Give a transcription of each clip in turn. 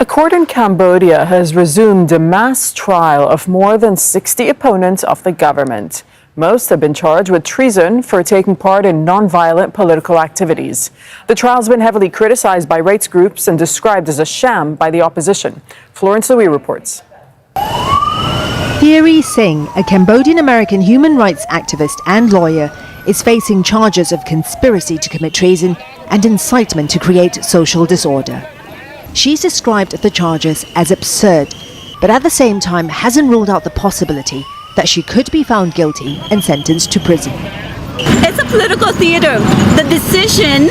A court in Cambodia has resumed a mass trial of more than 60 opponents of the government. Most have been charged with treason for taking part in non-violent political activities. The trial has been heavily criticized by rights groups and described as a sham by the opposition. Florence Louis reports. Thierry Singh, a Cambodian-American human rights activist and lawyer, is facing charges of conspiracy to commit treason and incitement to create social disorder. She's described the charges as absurd, but at the same time hasn't ruled out the possibility that she could be found guilty and sentenced to prison. It's a political theater. The decision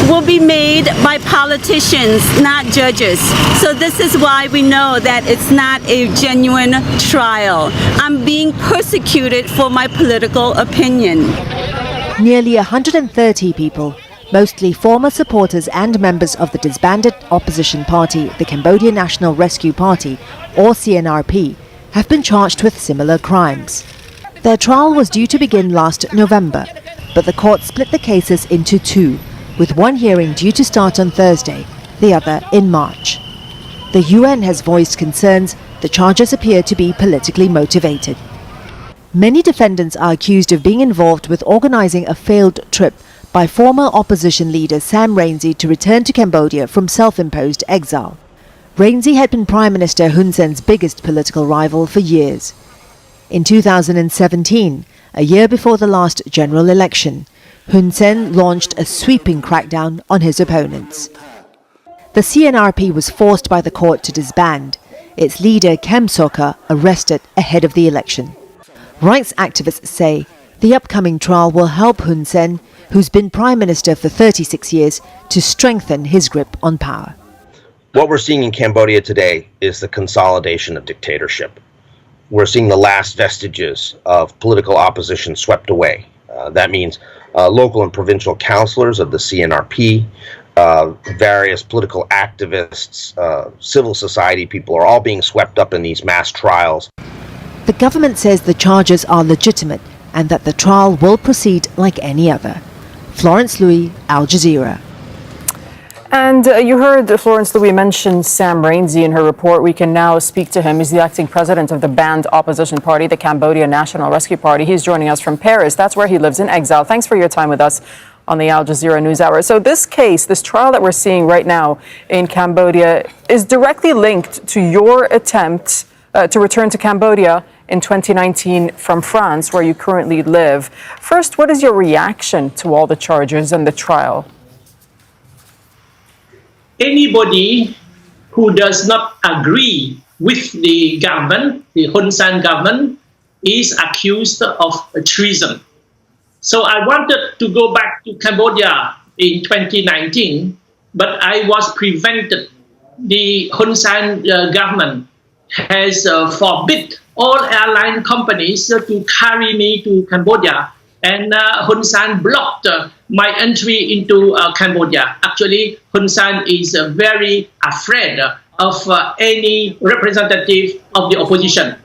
will be made by politicians, not judges. So this is why we know that it's not a genuine trial. I'm being persecuted for my political opinion. Nearly 130 people, mostly former supporters and members of the disbanded opposition party, the Cambodian National Rescue Party, or CNRP, have been charged with similar crimes. Their trial was due to begin last November, but the court split the cases into two, with one hearing due to start on Thursday, the other in March. The UN has voiced concerns the charges appear to be politically motivated. Many defendants are accused of being involved with organizing a failed trip by former opposition leader Sam Rainsy to return to Cambodia from self-imposed exile. Rainsy had been Prime Minister Hun Sen's biggest political rival for years. In 2017, a year before the last general election, Hun Sen launched a sweeping crackdown on his opponents. The CNRP was forced by the court to disband, its leader Kem Sokha arrested ahead of the election. Rights activists say the upcoming trial will help Hun Sen, who's been Prime Minister for 36 years, to strengthen his grip on power. What we're seeing in Cambodia today is the consolidation of dictatorship. We're seeing the last vestiges of political opposition swept away. That means local and provincial councillors of the CNRP, various political activists, civil society people are all being swept up in these mass trials. The government says the charges are legitimate and that the trial will proceed like any other. Florence Louis, Al Jazeera. And you heard Florence Louis mention Sam Rainsy in her report. We can now speak to him. He's the acting president of the banned opposition party, the Cambodia National Rescue Party. He's joining us from Paris. That's where he lives in exile. Thanks for your time with us on the Al Jazeera NewsHour. So this case, this trial that we're seeing right now in Cambodia is directly linked to your attempt to return to Cambodia in 2019 from France, where you currently live. First, what is your reaction to all the charges and the trial? Anybody who does not agree with the government, the Hun Sen government, is accused of treason. So I wanted to go back to Cambodia in 2019, but I was prevented. The Hun Sen government has forbid all airline companies to carry me to Cambodia, and Hun Sen blocked my entry into Cambodia. Actually, Hun Sen is very afraid of any representative of the opposition.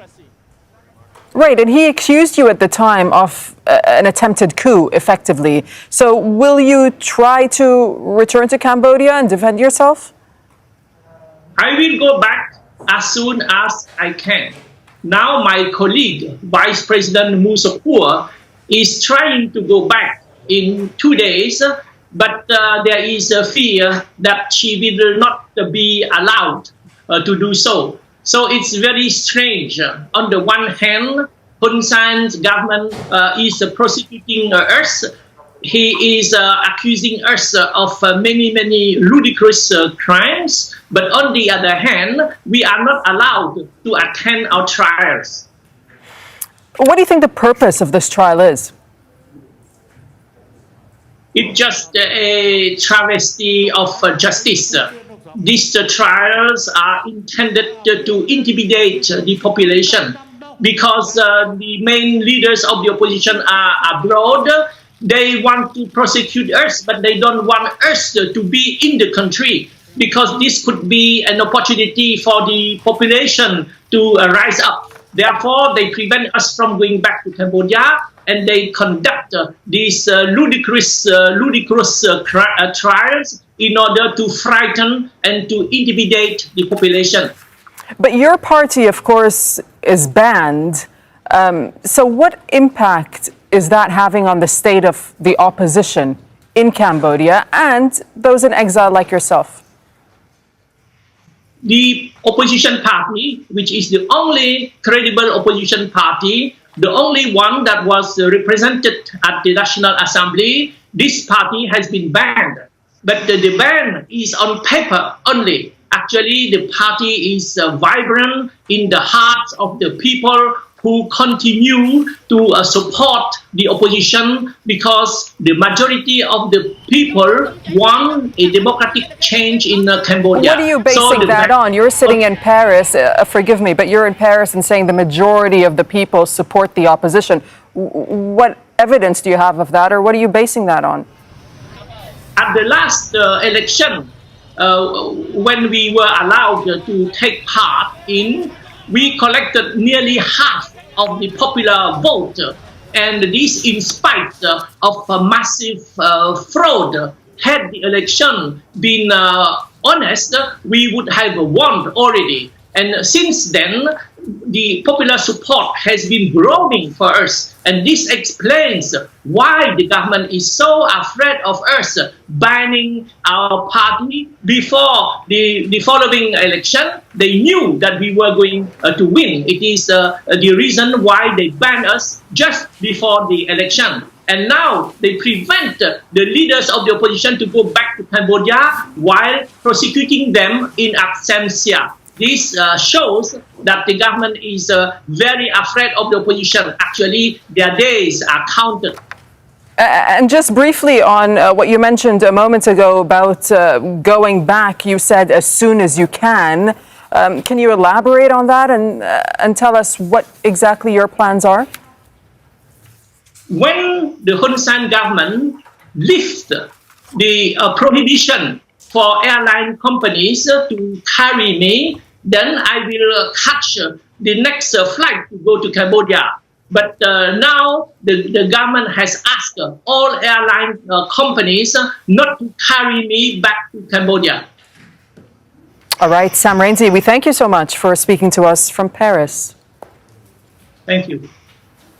Right, and he accused you at the time of an attempted coup, effectively. So will you try to return to Cambodia and defend yourself? I will go back as soon as I can. Now my colleague, Vice President Musopur, is trying to go back in 2 days, but there is a fear that she will not be allowed to do so. So it's very strange. On the one hand, Hun Sen's government is prosecuting us. He is accusing us of many ludicrous crimes. But on the other hand, we are not allowed to attend our trials. What do you think the purpose of this trial is? It's just a travesty of justice. These trials are intended to intimidate the population because the main leaders of the opposition are abroad. They want to prosecute us, but they don't want us to be in the country because this could be an opportunity for the population to rise up. Therefore, they prevent us from going back to Cambodia. and they conduct these ludicrous trials in order to frighten and to intimidate the population. But your party, of course, is banned. So what impact is that having on the state of the opposition in Cambodia and those in exile like yourself? The opposition party, which is the only credible opposition party, the only one that was represented at the National Assembly, this party has been banned. But the ban is on paper only. Actually, the party is vibrant in the hearts of the people who continue to support the opposition because the majority of the people want a democratic change in Cambodia. What are you basing that on? You're sitting in Paris, forgive me, but you're in Paris and saying the majority of the people support the opposition. What evidence do you have of that, or what are you basing that on? At the last election, when we were allowed to take part in, we collected nearly half of the popular vote, and this in spite of massive fraud. Had the election been honest, we would have won already. And since then, the popular support has been growing for us. And this explains why the government is so afraid of us banning our party before the following election. They knew that we were going to win. It is the reason why they banned us just before the election. And now they prevent the leaders of the opposition to go back to Cambodia while prosecuting them in absentia. This shows that the government is very afraid of the opposition. Actually, their days are counted. And just briefly on what you mentioned a moment ago about going back, you said as soon as you can. Can you elaborate on that and tell us what exactly your plans are? When the Hun Sen government lifted the prohibition for airline companies to carry me, then I will catch the next flight to go to Cambodia. But now the government has asked all airline companies not to carry me back to Cambodia. All right, Sam Rainsy, we thank you so much for speaking to us from Paris. Thank you.